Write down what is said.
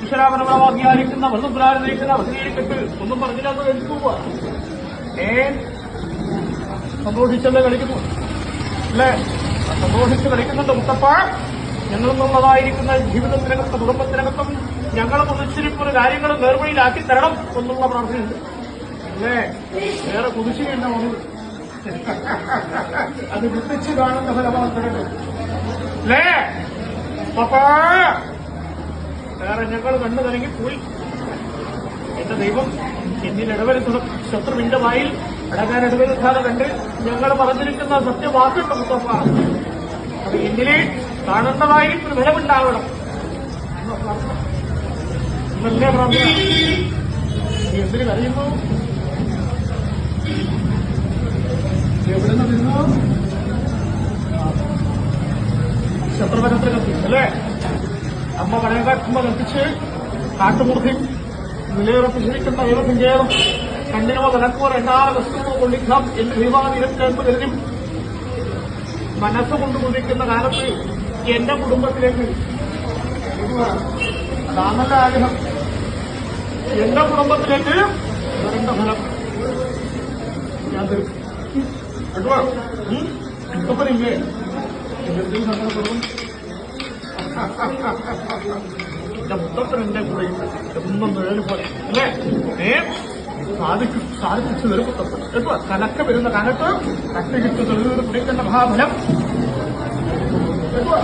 ഈശ്വരാപരമാകിയായിരിക്കുന്ന വൃദ്ധപ്രാരനയിക്കുന്ന വസീലിക്കെട്ട് ഒന്നും പറഞ്ഞില്ലാത്ത കഴിച്ചു പോവാ. സന്തോഷിച്ചല്ലേ കളിക്കുന്നു അല്ലേ? സന്തോഷിച്ച് കളിക്കുന്നുണ്ട് മുത്തപ്പ. ഞങ്ങളെന്നുള്ളതായിരിക്കുന്ന ജീവിതത്തിനകത്തും കുടുംബത്തിനകത്തും ഞങ്ങളെ കുതിച്ചിരിപ്പൊരു കാര്യങ്ങൾ നേർവഴിയിലാക്കി തരണം എന്നുള്ള പ്രാർത്ഥനയുണ്ട് അല്ലേ? വേറെ കുതിശിയുണ്ട വന്നു അത് വിട്ടിച്ച് കാണുന്ന ഫലമാണ് അല്ലേ പപ്പ? വേറെ ഞങ്ങൾ കണ്ടു തുടങ്ങിപ്പോയി. എന്റെ ദൈവം എന്നിലിടവരുത്തുന്ന ശത്രുവിന്റെ വായിൽ അടങ്ങാൻ ഇടവരുത്താതെ കണ്ട് ഞങ്ങൾ പറഞ്ഞിരിക്കുന്ന സത്യവാക്കുണ്ട് മുത്തപ്പ. അത് എന്നിലെ കാണേണ്ടതായിരിക്കും ഫലമുണ്ടാവണം എന്നല്ലേ പ്രാർത്ഥന. നീ എന്തിനു കരയുന്നു? എവിടെ നിന്ന് നിന്നു? ശത്രുവനത്തിൽ കത്തിച്ചു അല്ലേ? അമ്മ വനകാട്ടുമ്പോ കത്തിച്ച് കാട്ടുമൂർത്തി നിലയുറപ്പിച്ചിരിക്കുന്ന ദൈവസങ്കേതം കണ്ണിനോ തലക്കോ രണ്ടാറ് വസ്തുവോ കൊള്ളിക്കാം എന്ന് ദൈവാധീനത്തിലെന്ന് കരുതി മനസ്സുകൊണ്ട് കൊതിക്കുന്ന കാലത്ത് എന്റെ കുടുംബത്തിലേക്ക് അതാണല്ല ആഗ്രഹം. എന്റെ കുടുംബത്തിലേക്ക് വരേണ്ട ഫലം ഞാൻ തരും കേട്ടോ. മുത്തപ്പനില്ലേ എന്തെങ്കിലും സങ്കടപ്പെടും? എന്റെ മുത്തപ്പൻ എന്റെ കൂടെ ഒന്നും വേല് പോലെ അല്ലേ? സാധിച്ചു വരും മുത്തപ്പൻ കേട്ടോ. കലക്ക് വരുന്ന കാലത്ത് കട്ടി കിട്ടുന്ന കുടിക്കേണ്ട മഹാഫലം കേട്ടോ.